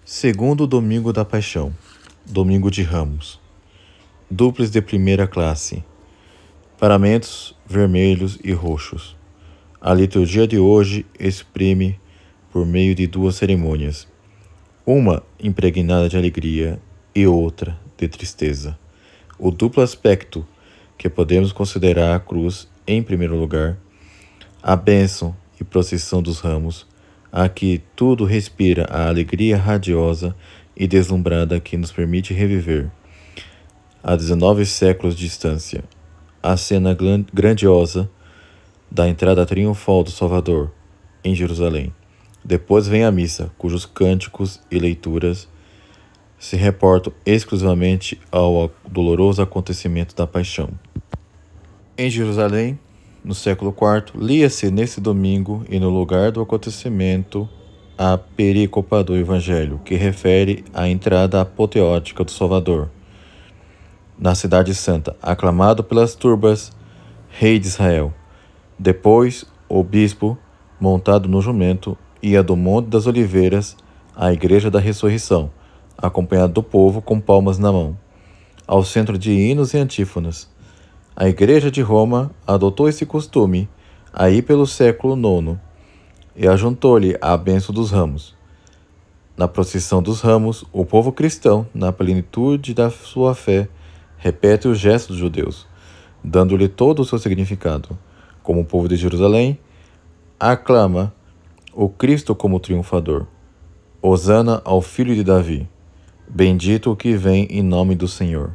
Segundo domingo da Paixão, domingo de Ramos. Duplas de primeira classe. Paramentos vermelhos e roxos. A liturgia de hoje exprime por meio de duas cerimônias, uma impregnada de alegria e outra de tristeza. O duplo aspecto que podemos considerar a cruz em primeiro lugar, a bênção e procissão dos ramos, aqui tudo respira a alegria radiosa e deslumbrada que nos permite reviver, a 19 séculos de distância, a cena grandiosa da entrada triunfal do Salvador em Jerusalém. Depois vem a missa, cujos cânticos e leituras se reportam exclusivamente ao doloroso acontecimento da paixão. Em Jerusalém, no século IV, lia-se nesse domingo e no lugar do acontecimento a perícopa do Evangelho, que refere à entrada apoteótica do Salvador na Cidade Santa, aclamado pelas turbas, rei de Israel. Depois, o bispo, montado no jumento, ia do Monte das Oliveiras à Igreja da Ressurreição, acompanhado do povo com palmas na mão, ao centro de hinos e antífonas. A Igreja de Roma adotou esse costume aí pelo século IX e ajuntou-lhe a bênção dos ramos. Na procissão dos ramos, o povo cristão, na plenitude da sua fé, repete o gesto dos judeus, dando-lhe todo o seu significado. Como o povo de Jerusalém, aclama o Cristo como triunfador. Hosana ao Filho de Davi. Bendito o que vem em nome do Senhor.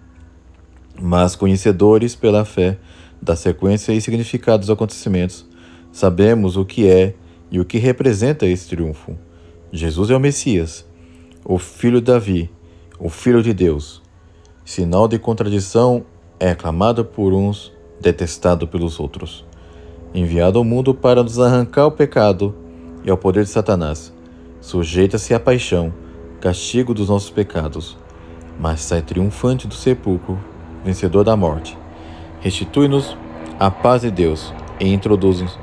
Mas conhecedores pela fé da sequência e significado dos acontecimentos, sabemos o que é e o que representa esse triunfo. Jesus é o Messias, o Filho de Davi, o Filho de Deus. Sinal de contradição, é aclamado por uns, detestado pelos outros. Enviado ao mundo para nos arrancar o pecado e ao poder de Satanás, sujeita-se à paixão, castigo dos nossos pecados, mas sai triunfante do sepulcro, vencedor da morte. Restitui-nos a paz de Deus e introduz-nos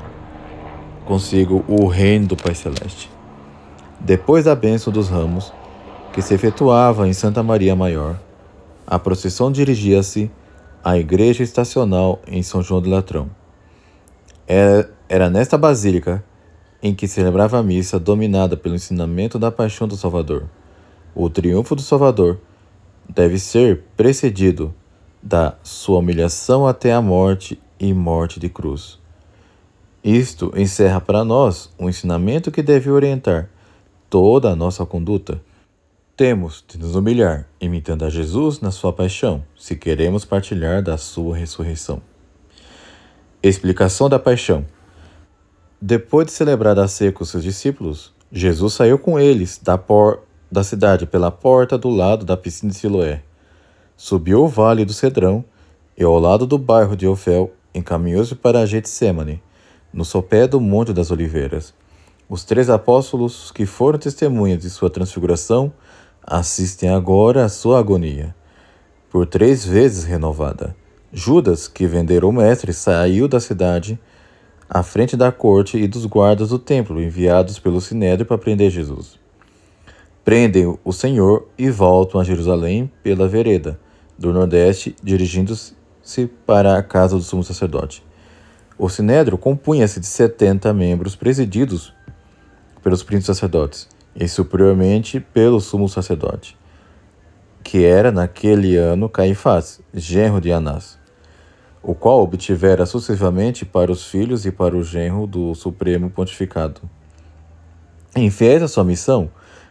consigo o reino do Pai Celeste. Depois da bênção dos ramos, que se efetuava em Santa Maria Maior, a procissão dirigia-se à igreja estacional em São João de Latrão. Era nesta basílica em que celebrava a missa dominada pelo ensinamento da paixão do Salvador. O triunfo do Salvador deve ser precedido da sua humilhação até a morte e morte de cruz. Isto encerra para nós um ensinamento que deve orientar toda a nossa conduta. Temos de nos humilhar, imitando a Jesus na sua paixão, se queremos partilhar da sua ressurreição. Explicação da paixão. Depois de celebrar a ceia com seus discípulos, Jesus saiu com eles da cidade pela porta do lado da piscina de Siloé. Subiu o vale do Cedrão e, ao lado do bairro de Ofel, encaminhou-se para Getsêmani, no sopé do Monte das Oliveiras. Os 3 apóstolos que foram testemunhas de sua transfiguração assistem agora à sua agonia, por 3 vezes renovada. Judas, que vendera o mestre, saiu da cidade à frente da corte e dos guardas do templo, enviados pelo Sinédrio para prender Jesus. Prendem o Senhor e voltam a Jerusalém pela vereda do Nordeste, dirigindo-se para a casa do sumo sacerdote. O Sinédrio compunha-se de 70 membros presididos pelos príncipes sacerdotes e superiormente pelo sumo sacerdote, que era naquele ano Caifás, genro de Anás, o qual obtivera sucessivamente para os filhos e para o genro do Supremo Pontificado. Infiéis à sua missão,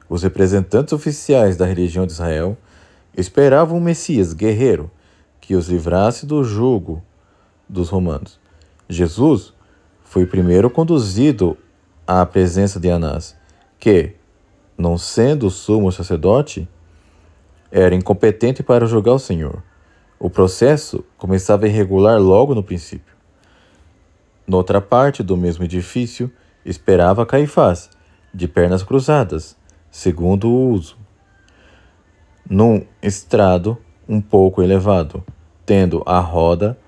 os representantes oficiais da religião de Israel esperavam um Messias guerreiro que os livrasse do jugo dos romanos. Jesus foi primeiro conduzido à presença de Anás, que, não sendo sumo sacerdote, era incompetente para julgar o Senhor. O processo começava irregular logo no princípio. Noutra parte do mesmo edifício, esperava Caifás, de pernas cruzadas, segundo o uso, num estrado um pouco elevado, tendo à roda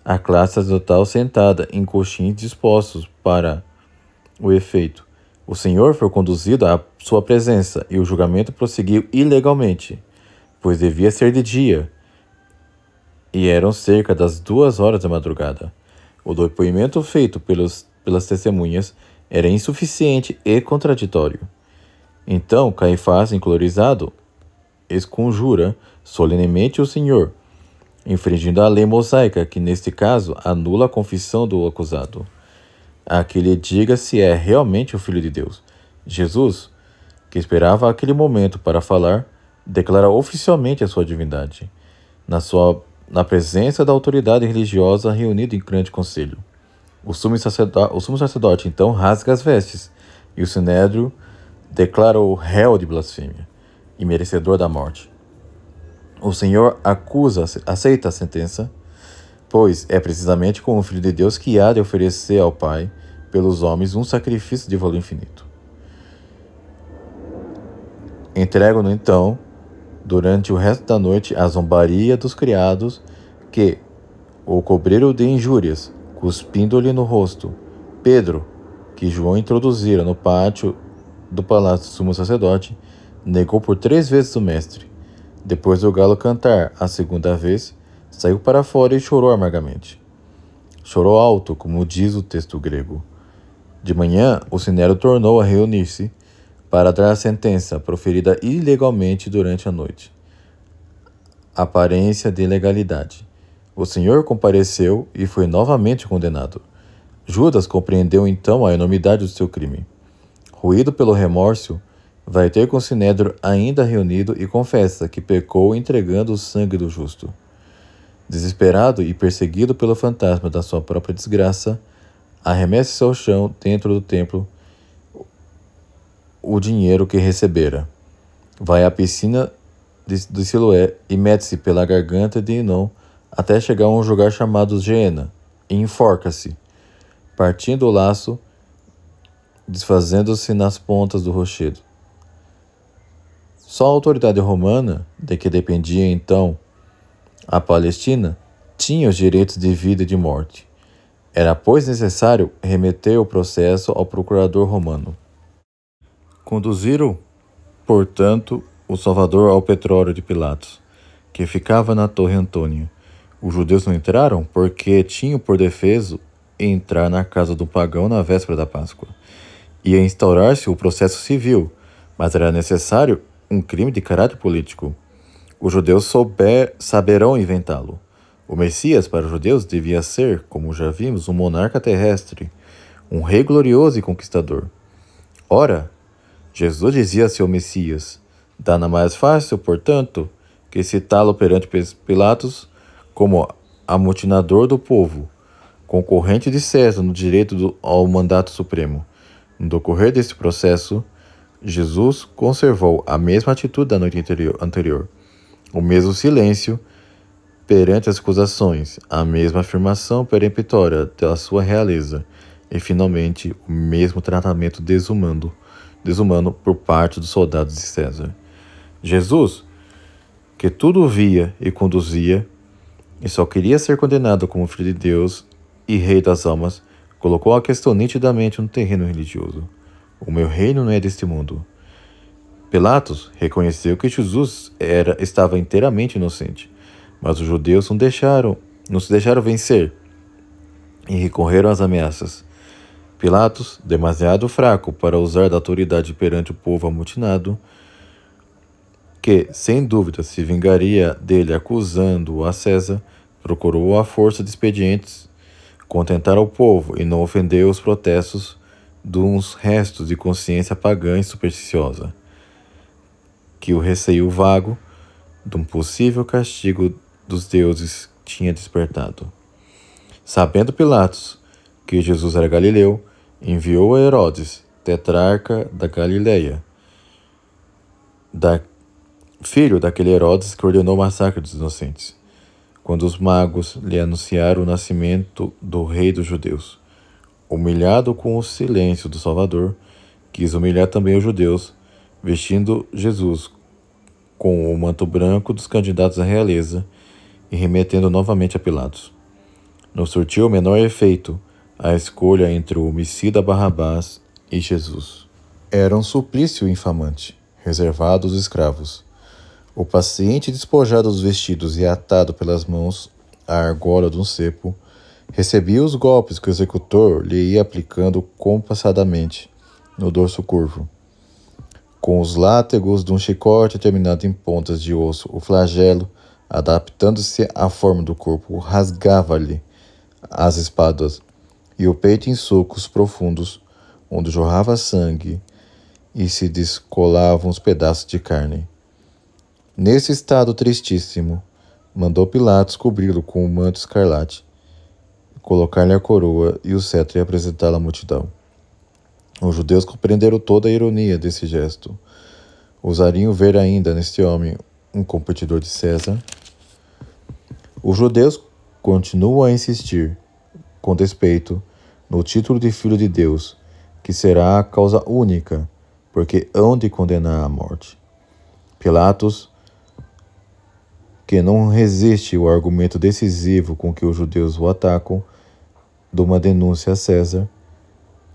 a classe sacerdotal sentada em coxins dispostos para o efeito. O Senhor foi conduzido à sua presença e o julgamento prosseguiu ilegalmente, pois devia ser de dia, e eram cerca das 2 horas da madrugada. O depoimento feito pelas testemunhas era insuficiente e contraditório. Então Caifás, encolorizado, exconjura solenemente o Senhor, infringindo a lei mosaica, que neste caso anula a confissão do acusado, a que lhe diga se é realmente o Filho de Deus. Jesus, que esperava aquele momento para falar, declara oficialmente a sua divindade, na presença da autoridade religiosa reunida em grande conselho. O sumo sacerdote então rasga as vestes, e o sinédrio declara-o réu de blasfêmia e merecedor da morte. O Senhor aceita a sentença, pois é precisamente com o Filho de Deus que há de oferecer ao Pai, pelos homens, um sacrifício de valor infinito. Entregam-no então, durante o resto da noite, à zombaria dos criados que o cobriram de injúrias, cuspindo-lhe no rosto. Pedro, que João introduzira no pátio do palácio do sumo sacerdote, negou por 3 vezes o mestre. Depois do galo cantar a segunda vez, saiu para fora e chorou amargamente. Chorou alto, como diz o texto grego. De manhã, o sinédrio tornou a reunir-se para dar a sentença proferida ilegalmente durante a noite. Aparência de legalidade. O Senhor compareceu e foi novamente condenado. Judas compreendeu então a enormidade do seu crime. Ruído pelo remorso, vai ter com o sinédrio ainda reunido e confessa que pecou entregando o sangue do justo. Desesperado e perseguido pelo fantasma da sua própria desgraça, arremessa-se ao chão dentro do templo o dinheiro que recebera. Vai à piscina de Siloé e mete-se pela garganta de Inom até chegar a um lugar chamado Geena, e enforca-se, partindo o laço, desfazendo-se nas pontas do rochedo. Só a autoridade romana, de que dependia então a Palestina, tinha os direitos de vida e de morte. Era, pois, necessário remeter o processo ao procurador romano. Conduziram, portanto, o Salvador ao petróleo de Pilatos, que ficava na Torre Antônia. Os judeus não entraram porque tinham por defeso entrar na casa do pagão na véspera da Páscoa. Ia instaurar-se o processo civil, mas era necessário um crime de caráter político. Os judeus saberão inventá-lo. O Messias, para os judeus, devia ser, como já vimos, um monarca terrestre, um rei glorioso e conquistador. Ora, Jesus dizia-se o Messias. Dá-na mais fácil, portanto, que citá-lo perante Pilatos como amotinador do povo, concorrente de César no direito ao mandato supremo. No decorrer desse processo, Jesus conservou a mesma atitude da noite anterior, o mesmo silêncio perante as acusações, a mesma afirmação peremptória da sua realeza e, finalmente, o mesmo tratamento desumano por parte dos soldados de César. Jesus, que tudo via e conduzia, e só queria ser condenado como Filho de Deus e Rei das almas, colocou a questão nitidamente no terreno religioso. O meu reino não é deste mundo. Pilatos reconheceu que Jesus estava inteiramente inocente, mas os judeus não se deixaram vencer e recorreram às ameaças. Pilatos, demasiado fraco para usar da autoridade perante o povo amotinado, que, sem dúvida, se vingaria dele acusando-o a César, procurou à força de expedientes contentar o povo e não ofender os protestos de uns restos de consciência pagã e supersticiosa, que o receio vago de um possível castigo dos deuses tinha despertado. Sabendo Pilatos que Jesus era galileu, enviou a Herodes, tetrarca da Galileia, filho daquele Herodes que ordenou o massacre dos inocentes, quando os magos lhe anunciaram o nascimento do rei dos judeus. Humilhado com o silêncio do Salvador, quis humilhar também os judeus, vestindo Jesus com o manto branco dos candidatos à realeza e remetendo novamente a Pilatos. Não surtiu o menor efeito a escolha entre o homicida Barrabás e Jesus. era um suplício infamante, reservado aos escravos. O paciente, despojado dos vestidos e atado pelas mãos à argola de um cepo, recebia os golpes que o executor lhe ia aplicando compassadamente no dorso curvo. Com os látegos de um chicote terminado em pontas de osso, o flagelo, adaptando-se à forma do corpo, rasgava-lhe as espáduas e o peito em sulcos profundos, onde jorrava sangue e se descolavam os pedaços de carne. Nesse estado tristíssimo, mandou Pilatos cobri-lo com um manto escarlate, colocar-lhe a coroa e o cetro e apresentá-lo à multidão. Os judeus compreenderam toda a ironia desse gesto. Ousariam ver ainda neste homem um competidor de César? Os judeus continuam a insistir, com despeito, no título de Filho de Deus, que será a causa única, porque hão de condenar à morte. Pilatos, que não resiste ao argumento decisivo com que os judeus o atacam, de uma denúncia a César,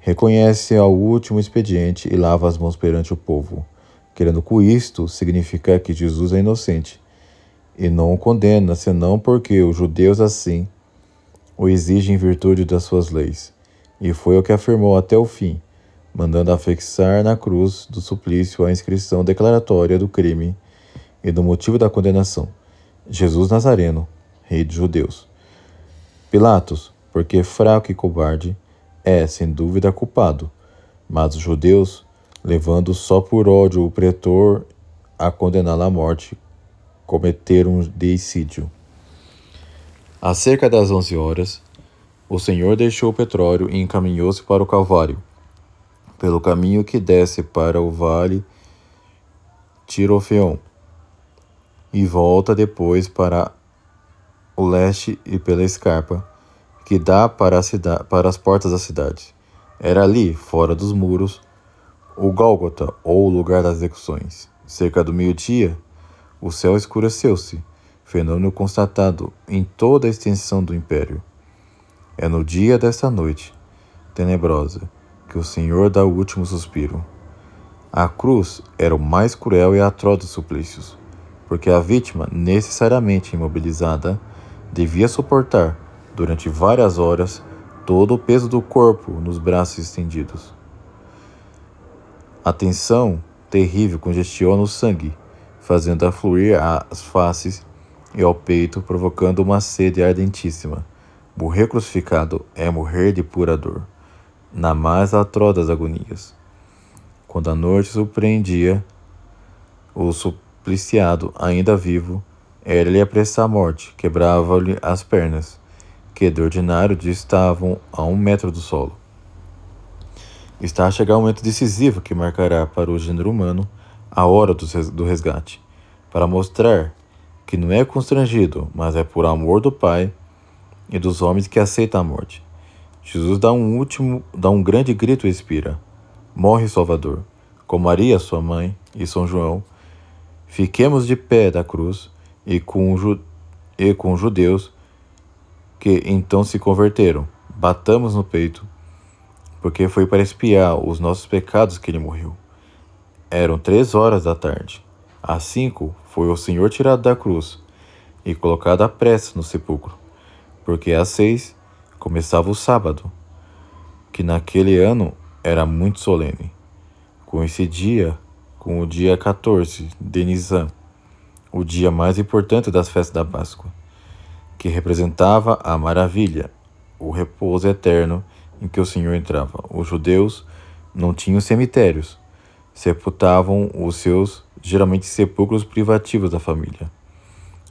reconhece ao último expediente e lava as mãos perante o povo, querendo com isto significar que Jesus é inocente, e não o condena, senão porque os judeus assim o exigem em virtude das suas leis. E foi o que afirmou até o fim, mandando afixar na cruz do suplício a inscrição declaratória do crime e do motivo da condenação: Jesus Nazareno, Rei dos Judeus. Pilatos, porque fraco e cobarde, é, sem dúvida, culpado, mas os judeus, levando só por ódio o pretor a condená-lo à morte, cometeram um deicídio. Acerca das 11 horas, o Senhor deixou o petróleo e encaminhou-se para o Calvário, pelo caminho que desce para o vale Tirofeon, e volta depois para o leste e pela escarpa, que dá para as portas da cidade. Era ali, fora dos muros, o Gólgota, ou o lugar das execuções. Cerca do meio-dia, o céu escureceu-se, fenômeno constatado em toda a extensão do império. É no dia desta noite tenebrosa que o Senhor dá o último suspiro. A cruz era o mais cruel e atroz dos suplícios, porque a vítima, necessariamente imobilizada, devia suportar, durante várias horas, todo o peso do corpo nos braços estendidos. A tensão terrível congestiona o sangue, fazendo afluir às faces e ao peito, provocando uma sede ardentíssima. Morrer crucificado é morrer de pura dor, na mais atroz das agonias. Quando a noite surpreendia o supliciado ainda vivo, era-lhe apressar a morte, quebrava-lhe as pernas, que de ordinário distavam a 1 metro do solo. Está a chegar o momento decisivo que marcará para o gênero humano a hora do resgate, para mostrar que não é constrangido, mas é por amor do Pai e dos homens que aceitam a morte. Jesus dá um grande grito e expira. Morre Salvador. Com Maria, sua mãe, e São João, fiquemos de pé da cruz e com os judeus que então se converteram. Batamos no peito, porque foi para expiar os nossos pecados que ele morreu. Eram 3 horas da tarde. Às 5 foi o Senhor tirado da cruz e colocado à pressa no sepulcro, porque às 6 começava o sábado, que naquele ano era muito solene. Coincidia com o dia 14 de Nisan, o dia mais importante das festas da Páscoa, que representava a maravilha, o repouso eterno em que o Senhor entrava. Os judeus não tinham cemitérios, sepultavam os seus, geralmente, sepulcros privativos da família,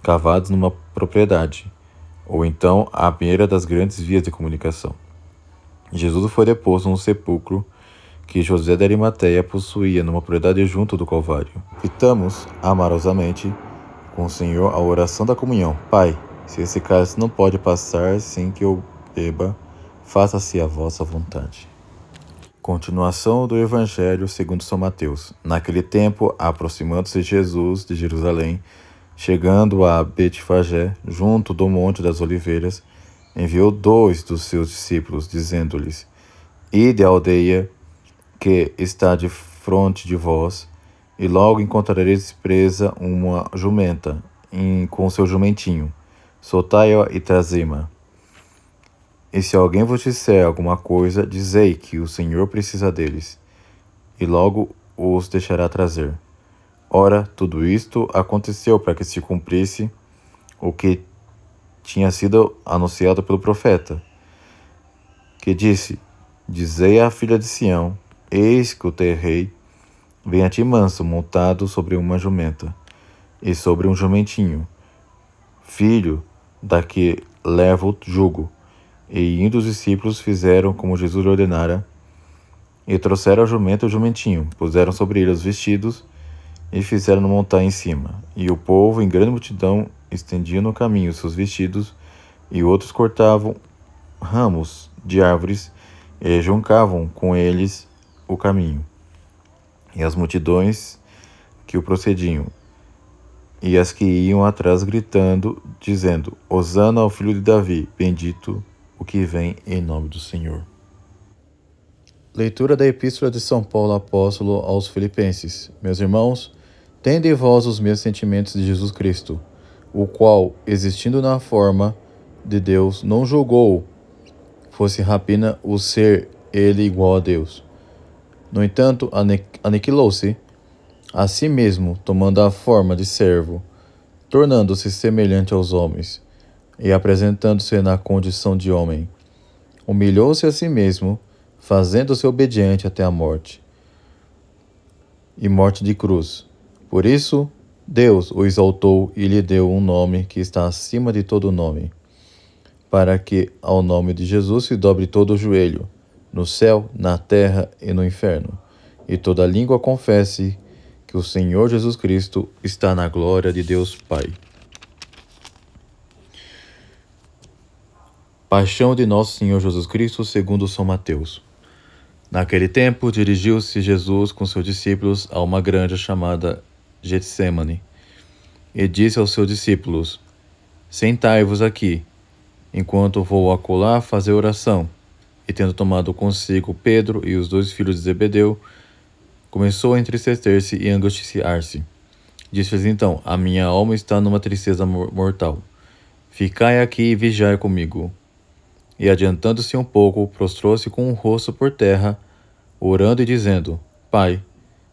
cavados numa propriedade, ou então à beira das grandes vias de comunicação. Jesus foi deposto num sepulcro que José de Arimateia possuía numa propriedade junto do Calvário. Citamos amorosamente com o Senhor a oração da comunhão. Pai, se esse cálice não pode passar sem que eu beba, faça-se a vossa vontade. Continuação do Evangelho segundo São Mateus. Naquele tempo, aproximando-se Jesus de Jerusalém, chegando a Betfagé, junto do Monte das Oliveiras, enviou 2 dos seus discípulos, dizendo-lhes: Ide à aldeia que está defronte de vós, e logo encontrareis presa uma jumenta com seu jumentinho. Soltai-a e trazei-ma. E se alguém vos disser alguma coisa, dizei que o Senhor precisa deles, e logo os deixará trazer. Ora, tudo isto aconteceu para que se cumprisse o que tinha sido anunciado pelo profeta, que disse: Dizei à filha de Sião: Eis que o teu rei vem a ti manso, montado sobre uma jumenta, e sobre um jumentinho, filho da que leva o jugo. E indo os discípulos fizeram como Jesus lhe ordenara, e trouxeram a jumenta e o jumentinho, puseram sobre ele os vestidos, e fizeram-no montar em cima. E o povo, em grande multidão, estendia no caminho seus vestidos, e outros cortavam ramos de árvores, e juncavam com eles o caminho. E as multidões que o procediam, e as que iam atrás gritando, dizendo: Hosana ao filho de Davi, bendito o que vem em nome do Senhor. Leitura da Epístola de São Paulo Apóstolo aos Filipenses. Meus irmãos, tende em vós os mesmos sentimentos de Jesus Cristo, o qual, existindo na forma de Deus, não julgou fosse rapina o ser ele igual a Deus. No entanto, aniquilou-se a si mesmo, tomando a forma de servo, tornando-se semelhante aos homens, e apresentando-se na condição de homem. Humilhou-se a si mesmo, fazendo-se obediente até a morte, e morte de cruz. Por isso, Deus o exaltou e lhe deu um nome que está acima de todo nome, para que ao nome de Jesus se dobre todo o joelho, no céu, na terra e no inferno, e toda língua confesse que o Senhor Jesus Cristo está na glória de Deus Pai. Paixão de Nosso Senhor Jesus Cristo segundo São Mateus. Naquele tempo, dirigiu-se Jesus com seus discípulos a uma granja chamada Getsêmani, e disse aos seus discípulos: Sentai-vos aqui, enquanto vou acolá fazer oração. E tendo tomado consigo Pedro e os 2 filhos de Zebedeu, começou a entristecer-se e angustiar-se. Disse-lhes então: A minha alma está numa tristeza mortal. Ficai aqui e vigiai comigo. E adiantando-se um pouco, prostrou-se com o rosto por terra, orando e dizendo: Pai,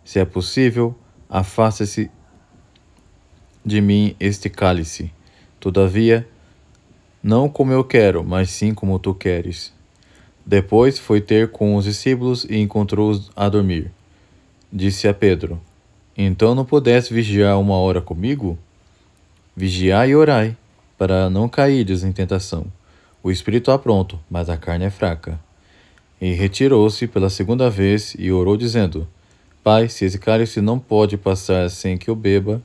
se é possível, afaste-se de mim este cálice. Todavia, não como eu quero, mas sim como tu queres. Depois foi ter com os discípulos e encontrou-os a dormir. Disse a Pedro: Então não pudeste vigiar 1 hora comigo? Vigiai e orai, para não cairdes em tentação. O espírito há pronto, mas a carne é fraca. E retirou-se pela 2ª vez e orou, dizendo: Pai, se esse cálice não pode passar sem que eu beba,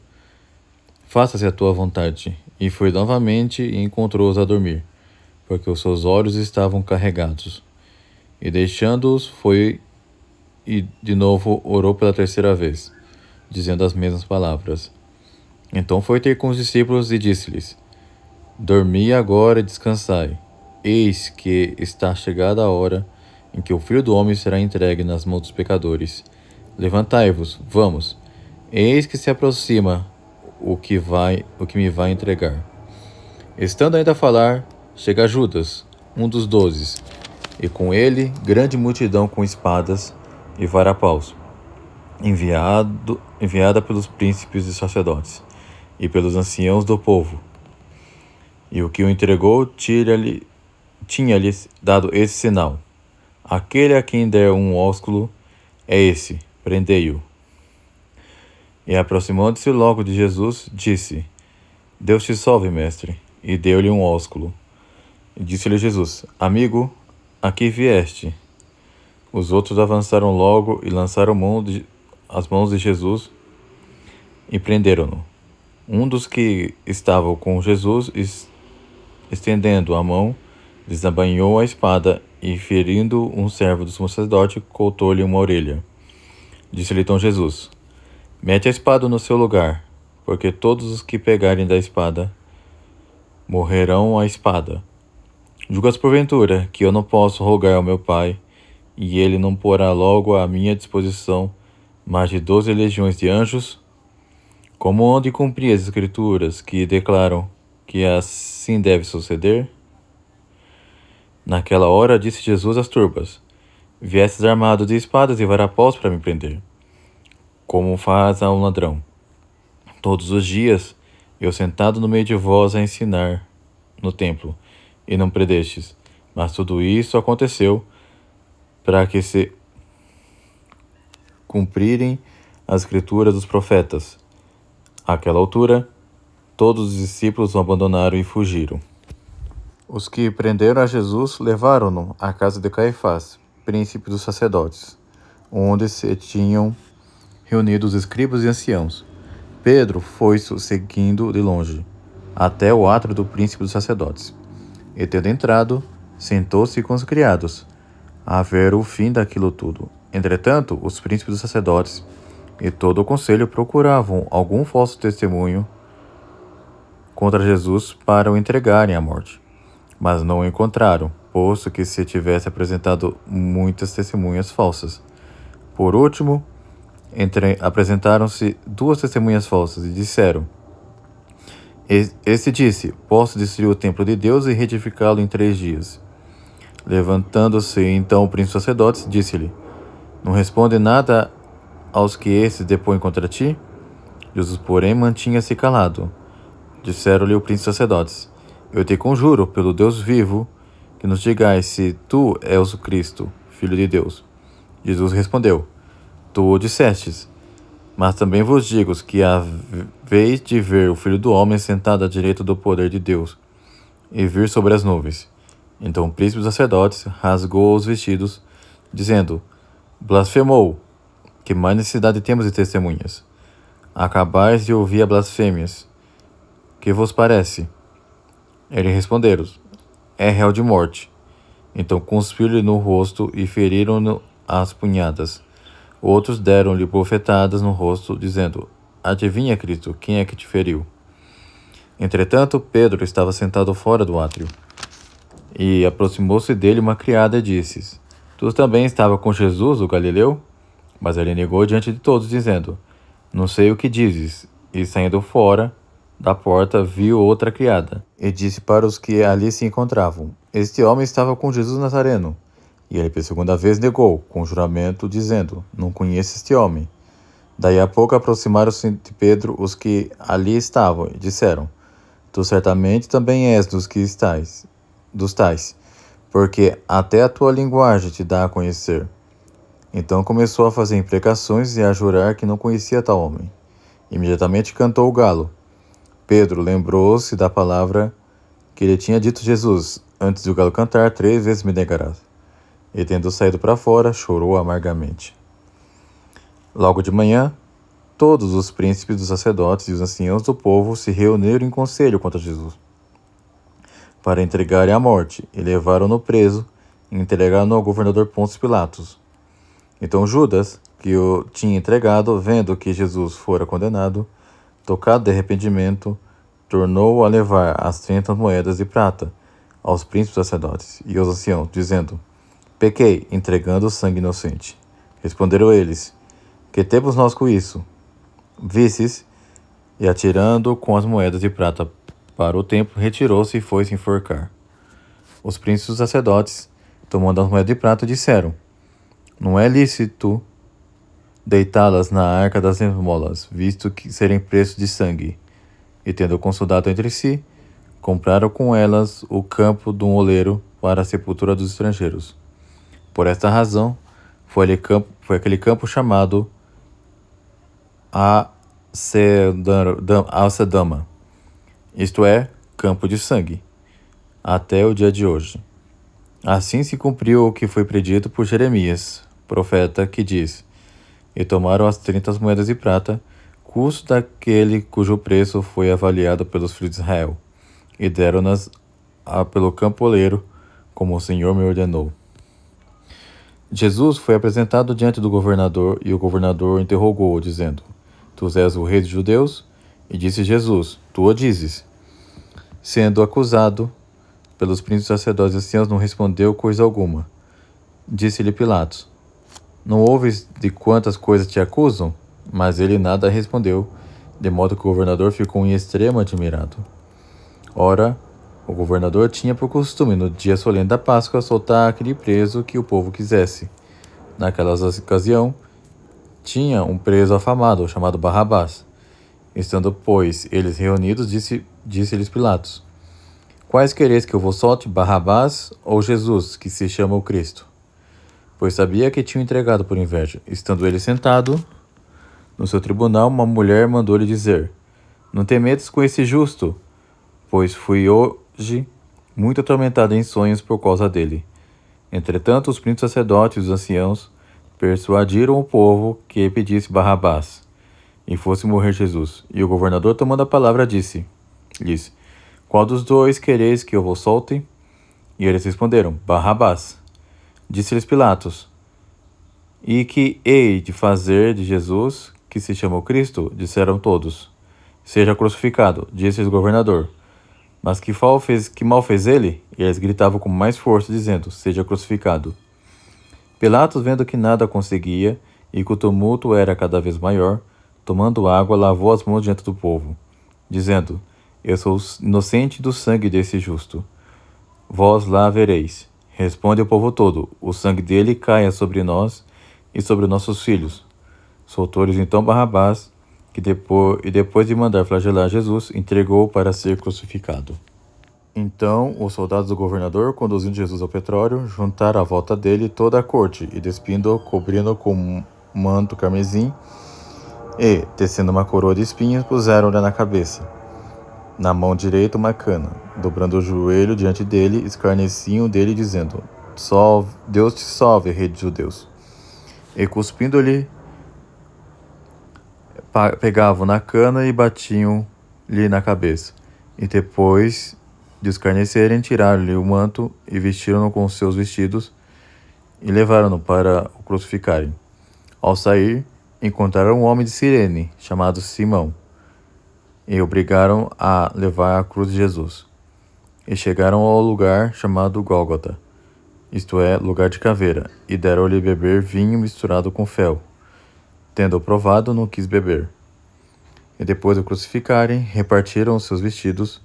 faça-se a tua vontade. E foi novamente e encontrou-os a dormir, porque os seus olhos estavam carregados. E deixando-os, foi e de novo orou pela 3ª vez, dizendo as mesmas palavras. Então foi ter com os discípulos e disse-lhes: Dormi agora e descansai. Eis que está chegada a hora em que o Filho do Homem será entregue nas mãos dos pecadores. Levantai-vos, vamos. Eis que se aproxima o que me vai entregar. Estando ainda a falar, chega Judas, um dos 12, e com ele grande multidão com espadas e varapaus, enviada pelos príncipes e sacerdotes, e pelos anciãos do povo. E o que o entregou tinha-lhes dado esse sinal: Aquele a quem der um ósculo é esse, prendei-o. E aproximando-se logo de Jesus, disse: Deus te salve, mestre. E deu-lhe um ósculo. E disse-lhe Jesus: Amigo, aqui vieste. Os outros avançaram logo e lançaram as mãos de Jesus e prenderam-no. Um dos que estavam com Jesus, estendendo a mão, desembainhou a espada e, ferindo um servo do sacerdote, cortou-lhe uma orelha. Disse-lhe então Jesus: Mete a espada no seu lugar, porque todos os que pegarem da espada morrerão à espada. Julgas porventura que eu não posso rogar ao meu Pai, e ele não porá logo à minha disposição mais de 12 legiões de anjos? Como onde cumprir as escrituras que declaram que assim deve suceder? Naquela hora disse Jesus às turbas: Viestes armados de espadas e varapós para me prender, como faz a um ladrão. Todos os dias, eu sentado no meio de vós a ensinar no templo, e não prendestes. Mas tudo isso aconteceu para que se cumprirem as escrituras dos profetas. Àquela altura, todos os discípulos o abandonaram e fugiram. Os que prenderam a Jesus levaram-no à casa de Caifás, príncipe dos sacerdotes, onde se tinham reunidos os escribas e anciãos. Pedro foi seguindo de longe, até o átrio do príncipe dos sacerdotes. E tendo entrado, sentou-se com os criados, a ver o fim daquilo tudo. Entretanto, os príncipes dos sacerdotes e todo o conselho procuravam algum falso testemunho contra Jesus para o entregarem à morte. Mas não o encontraram, posto que se tivesse apresentado muitas testemunhas falsas. Por último, apresentaram-se 2 testemunhas falsas e disseram: Este disse: Posso destruir o templo de Deus e reedificá-lo em 3 dias. Levantando-se então o príncipe dos sacerdotes, disse-lhe: Não responde nada aos que esses depõem contra ti? Jesus, porém, mantinha-se calado. Disseram-lhe o príncipe dos sacerdotes: Eu te conjuro, pelo Deus vivo, que nos digais se tu és o Cristo, Filho de Deus. Jesus respondeu: Tu o dissestes. Mas também vos digo que haveis de ver o Filho do Homem sentado à direita do poder de Deus, e vir sobre as nuvens. Então o príncipe dos sacerdotes rasgou os vestidos, dizendo: Blasfemou! Que mais necessidade temos de testemunhas? Acabais de ouvir a blasfêmias. Que vos parece? Eles responderam: É réu de morte. Então cuspiram-lhe no rosto e feriram-no às punhadas. Outros deram-lhe bofetadas no rosto, dizendo: Adivinha, Cristo, quem é que te feriu? Entretanto, Pedro estava sentado fora do átrio. E aproximou-se dele uma criada e disse: Tu também estava com Jesus, o Galileu? Mas ele negou diante de todos, dizendo: Não sei o que dizes. E saindo fora da porta, viu outra criada, e disse para os que ali se encontravam: Este homem estava com Jesus Nazareno. E ele pela segunda vez negou, com juramento, dizendo: Não conheço este homem. Daí a pouco aproximaram-se de Pedro os que ali estavam, e disseram: Tu certamente também és dos tais, porque até a tua linguagem te dá a conhecer. Então começou a fazer imprecações e a jurar que não conhecia tal homem. Imediatamente cantou o galo. Pedro lembrou-se da palavra que lhe tinha dito Jesus: Antes de o galo cantar, 3 vezes me negarás. E tendo saído para fora, chorou amargamente. Logo de manhã, todos os príncipes dos sacerdotes e os anciãos do povo se reuniram em conselho contra Jesus, para entregarem à morte, e levaram-no preso e entregaram-no ao governador Pôncio Pilatos. Então Judas, que o tinha entregado, vendo que Jesus fora condenado, tocado de arrependimento, tornou a levar as 30 moedas de prata aos príncipes dos sacerdotes e aos anciãos, dizendo: Pequei, entregando o sangue inocente. Responderam eles: Que temos nós com isso? Vistes? E atirando com as moedas de prata para o templo, retirou-se e foi se enforcar. Os príncipes dos sacerdotes, tomando as moedas de prata, disseram: Não é lícito deitá-las na arca das esmolas, visto que serem preços de sangue. E tendo consultado entre si, compraram com elas o campo de um oleiro para a sepultura dos estrangeiros. Por esta razão, foi aquele campo chamado Acedama, isto é, campo de sangue, até o dia de hoje. Assim se cumpriu o que foi predito por Jeremias, profeta, que diz: E tomaram as 30 moedas de prata, custo daquele cujo preço foi avaliado pelos filhos de Israel, e deram-nas pelo campoleiro, como o Senhor me ordenou. Jesus foi apresentado diante do governador, e o governador interrogou-o, dizendo: Tu és o rei dos judeus? E disse Jesus: Tu o dizes. Sendo acusado pelos príncipes sacerdotes e anciãos, não respondeu coisa alguma. Disse-lhe Pilatos: Não ouves de quantas coisas te acusam? Mas ele nada respondeu, de modo que o governador ficou em extremo admirado. Ora, o governador tinha por costume, no dia solene da Páscoa, soltar aquele preso que o povo quisesse. Naquela ocasião, tinha um preso afamado, chamado Barrabás. Estando, pois, eles reunidos, disse-lhes Pilatos: Quais quereis que eu vos solte, Barrabás ou Jesus, que se chama o Cristo? Pois sabia que tinham entregado por inveja. Estando ele sentado no seu tribunal, uma mulher mandou-lhe dizer: Não temedes com esse justo, pois fui hoje muito atormentada em sonhos por causa dele. Entretanto, os príncipes sacerdotes e os anciãos persuadiram o povo que pedisse Barrabás e fosse morrer Jesus. E o governador, tomando a palavra, disse-lhes: Qual dos dois quereis que eu vos solte? E eles responderam: Barrabás. Disse-lhes Pilatos: E que hei de fazer de Jesus, que se chama o Cristo? Disseram todos: Seja crucificado. Disse-lhes o governador: Mas que mal fez ele? E eles gritavam com mais força, dizendo: Seja crucificado. Pilatos, vendo que nada conseguia e que o tumulto era cada vez maior, tomando água, lavou as mãos diante do povo, dizendo: Eu sou inocente do sangue desse justo. Vós lá vereis. Responde o povo todo: O sangue dele caia sobre nós e sobre nossos filhos. Soltou-lhes então Barrabás, depois de mandar flagelar Jesus, entregou-o para ser crucificado. Então os soldados do governador, conduzindo Jesus ao pretório, juntaram à volta dele toda a corte, e despindo-o, cobrindo-o com um manto carmesim, e, tecendo uma coroa de espinhos, puseram-lhe na cabeça. Na mão direita uma cana. Dobrando o joelho diante dele, escarneciam dele, dizendo: Deus te salve, rei dos judeus. E cuspindo-lhe, pegavam na cana e batiam-lhe na cabeça. E depois de escarnecerem, tiraram-lhe o manto e vestiram-no com seus vestidos e levaram-no para o crucificarem. Ao sair, encontraram um homem de Cirene, chamado Simão, e obrigaram a levar a cruz de Jesus. E chegaram ao lugar chamado Gólgota, isto é, lugar de caveira, e deram-lhe beber vinho misturado com fel. Tendo-o provado, não quis beber. E depois de o crucificarem, repartiram os seus vestidos,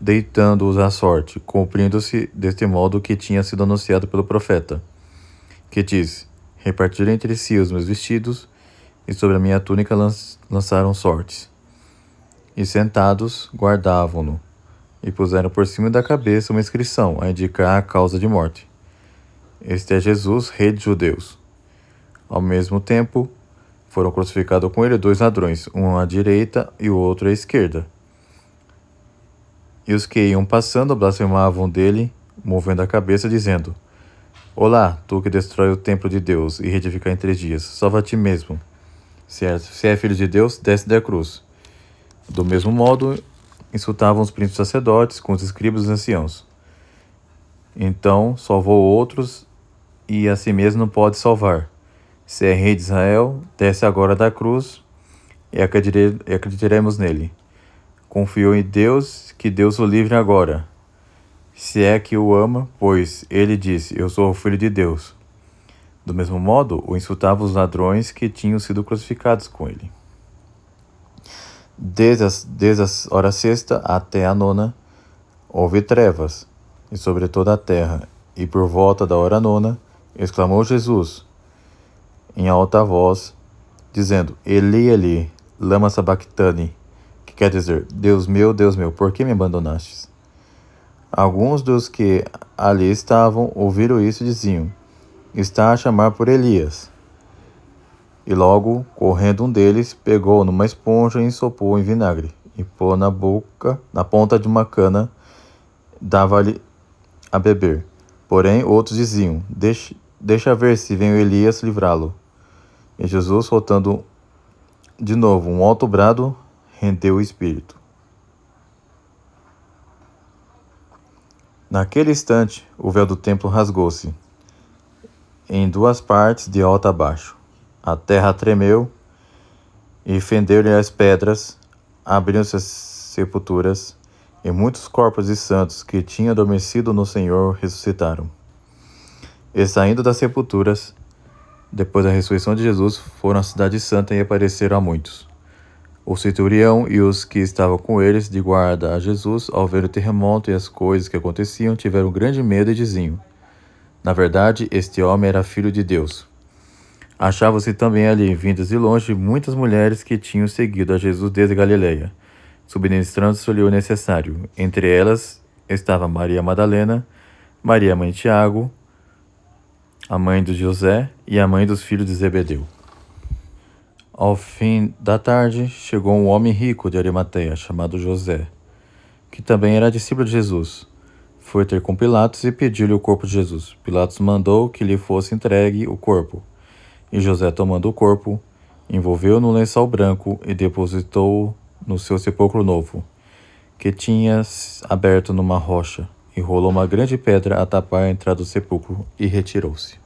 deitando-os à sorte, cumprindo-se deste modo o que tinha sido anunciado pelo profeta, que disse: Repartiram entre si os meus vestidos, e sobre a minha túnica lançaram sortes. E sentados, guardavam-no, e puseram por cima da cabeça uma inscrição a indicar a causa de morte: Este é Jesus, rei dos judeus. Ao mesmo tempo, foram crucificados com ele 2 ladrões, um à direita e o outro à esquerda. E os que iam passando blasfemavam dele, movendo a cabeça, dizendo: Olá, tu que destrói o templo de Deus e reedifica em 3 dias, salva a ti mesmo. Se é filho de Deus, desce da cruz. Do mesmo modo, insultavam os príncipes sacerdotes com os escribas e os anciãos. Então salvou outros e a si mesmo não pode salvar. Se é rei de Israel, desce agora da cruz e acreditaremos nele. Confiou em Deus, que Deus o livre agora, se é que o ama, pois ele disse: Eu sou o filho de Deus. Do mesmo modo, o insultavam os ladrões que tinham sido crucificados com ele. Desde a hora sexta até a 9, houve trevas, e sobre toda a terra, e por volta da hora 9, exclamou Jesus, em alta voz, dizendo: Eli, Eli, lama sabachthani, que quer dizer: Deus meu, por que me abandonastes? Alguns dos que ali estavam ouviram isso e diziam: Está a chamar por Elias. E logo, correndo um deles, pegou numa esponja e ensopou em vinagre, e pôs na ponta de uma cana, dava-lhe a beber. Porém, outros diziam: Deixa ver se vem o Elias livrá-lo. E Jesus, soltando de novo um alto brado, rendeu o espírito. Naquele instante, o véu do templo rasgou-se em 2 partes, de alto a baixo. A terra tremeu e fendeu-lhe as pedras, abriram-se as sepulturas, e muitos corpos de santos que tinham adormecido no Senhor ressuscitaram. E saindo das sepulturas, Depois da ressurreição de Jesus, foram à cidade santa e apareceram a muitos. O centurião e os que estavam com eles de guarda a Jesus, ao ver o terremoto e as coisas que aconteciam, tiveram grande medo e diziam: na verdade, este homem era filho de Deus. Achavam-se também ali, vindas de longe, muitas mulheres que tinham seguido a Jesus desde Galileia, subministrando-lhe o necessário. Entre elas estava Maria Madalena, Maria, mãe de Tiago, a mãe de José e a mãe dos filhos de Zebedeu. Ao fim da tarde, chegou um homem rico de Arimateia, chamado José, que também era discípulo de Jesus. Foi ter com Pilatos e pediu-lhe o corpo de Jesus. Pilatos mandou que lhe fosse entregue o corpo. E José, tomando o corpo, envolveu-o num lençol branco e depositou-o no seu sepulcro novo, que tinha aberto numa rocha, e rolou uma grande pedra a tapar a entrada do sepulcro, e retirou-se.